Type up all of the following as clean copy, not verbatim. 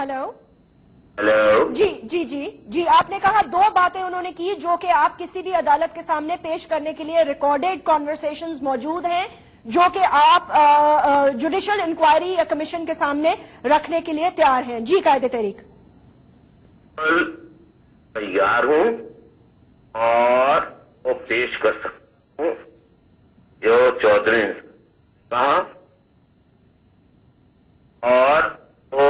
Hello hello. جی جی جی جی، آپ نے کہا دو باتیں انہوں نے کی جو کہ آپ کسی بھی عدالت کے سامنے پیش کرنے کے لیے ریکارڈڈ کانورسیشنز موجود ہیں، جو کہ آپ جوڈیشل انکوائری یا کمیشن کے سامنے رکھنے کے لیے تیار ہیں. جی قائد تحریک. تیار ہوں اور وہ پیش کر سکتا ہوں جو چودھری نے کہا، اور وہ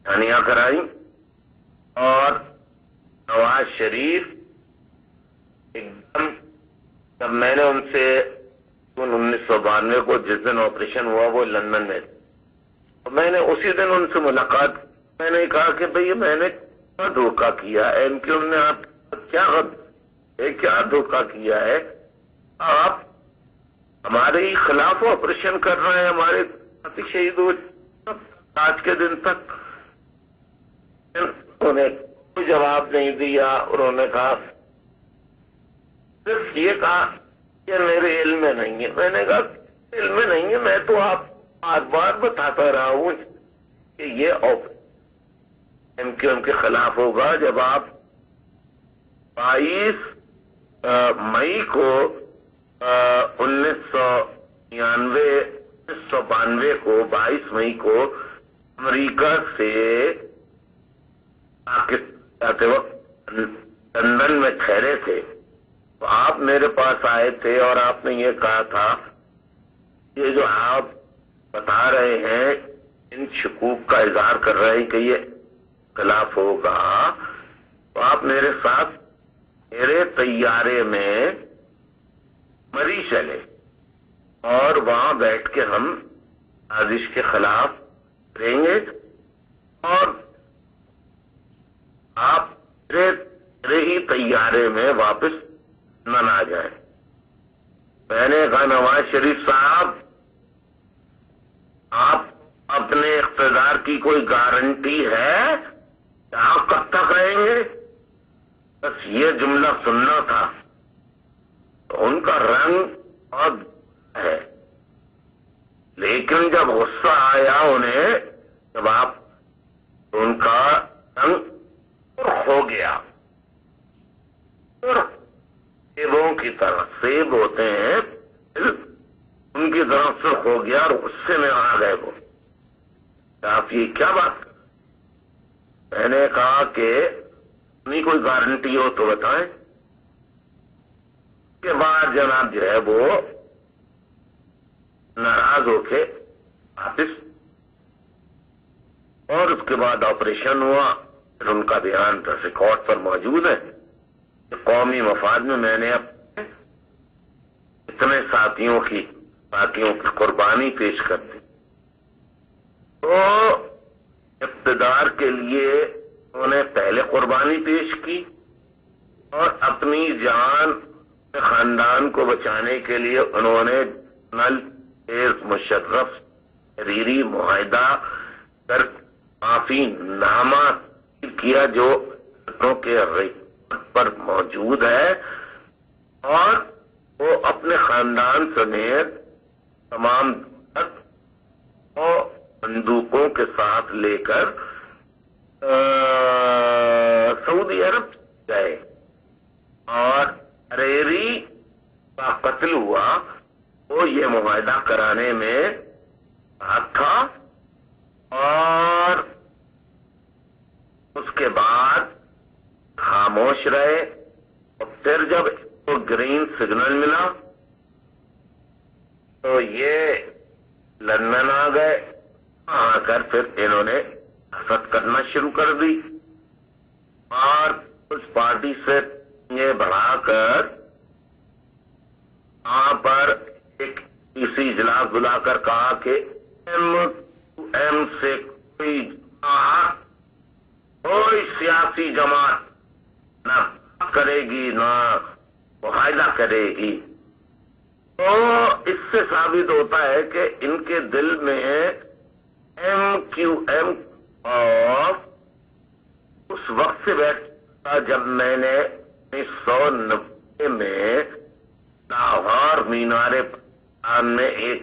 بیانیاں کرائی، اور نواز شریف ایک دم، جب میں نے ان سے 1992 کو جس دن آپریشن ہوا وہ لندن میں تھے، تو میں نے اسی دن ان سے ملاقات کی. میں نے کہا کہ بھئی میں نے کیا دھوکہ کیا ہے، ان کی انہوں نے آپ کیا دھوکہ کیا ہے، آپ ہمارے ہی خلاف آپریشن کر رہے ہیں، ہمارے ساتھی شہید ہوئے آج کے دن تک. انہوں نے کوئی جواب نہیں دیا. انہوں نے کہا، صرف یہ کہا کہ میرے علم میں نہیں ہے. میں نے کہا علم میں نہیں ہے، میں تو آپ بار بار بتاتا رہا ہوں کہ یہ ایم کیو ایم کے خلاف ہوگا. جب آپ 22 مئی کو 1992 کو 22 مئی کو امریکہ سے پاکستان جاتے وقت لندن میں ٹھہرے تھے، تو آپ میرے پاس آئے تھے اور آپ نے یہ کہا تھا یہ جو آپ بتا رہے ہیں ان شکوک کا اظہار کر رہے ہیں کہ یہ خلاف ہوگا، تو آپ میرے ساتھ میرے طیارے میں مری چلے اور وہاں بیٹھ کے ہم سازش کے خلاف رہیں گے، اور آپ میرے ہی طیارے میں واپس نہ آ جائیں. میں نے کہا نواز شریف صاحب، آپ اپنے اقتدار کی کوئی گارنٹی ہے؟ آپ کب تک رہیں گے؟ بس یہ جملہ سننا تھا. تو ان کا رنگ بہت ہے، لیکن جب غصہ آیا انہیں، جب آپ ان کا رنگ سرخ ہو گیا، سیبوں کی طرح، سیب ہوتے ہیں ان کی طرح سرخ ہو گیا اور غصے میں آ گئے وہ. آپ یہ کیا بات؟ میں نے کہا کہ نہیں کوئی گارنٹی ہو تو بتائیں. کے بعد جناب جو ہے وہ ناراض ہو کے واپس، اور اس کے بعد آپریشن ہوا. پھر ان کا بیان ریکارڈ پر موجود ہے کہ قومی مفاد میں نے اپنے اتنے ساتھیوں کی قربانی پیش کر دی. تو اقتدار کے لیے انہوں نے پہلے قربانی پیش کی، اور اپنی جان خاندان کو بچانے کے لیے انہوں نے جنرل مشرف حریری معاہدہ کر معافی نامہ کیا جو کے ریکارڈ پر موجود ہے، اور وہ اپنے خاندان سمیت تمام بندوقوں کے ساتھ لے کر سعودی عرب گئے، اور حریری کا قتل ہوا. وہ یہ معاہدہ کرانے میں ہاتھ تھا، اور اس کے بعد خاموش رہے. اور پھر جب وہ گرین سگنل ملا تو یہ لندن آ گئے. آ کر پھر انہوں نے حسد کرنا شروع کر دی، اور اس پارٹی سے یہ بڑھا کر وہاں پر ایک اسی اجلاس بلا کر کہا کہ ایم سے کوئی سیاسی جماعت نہ کرے گی نہ معاہدہ کرے گی. تو اس سے ثابت ہوتا ہے کہ ان کے دل میں ایم کیو ایم اس وقت سے بیٹھا جب میں نے 1990 میں لاہور مینار پاکستان میں ایک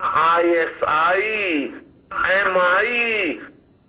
ISI, MI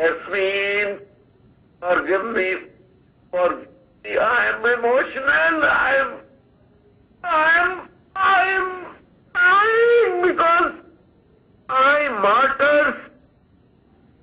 Yasmin, forgive me for I am emotional. I am crying because I martyrs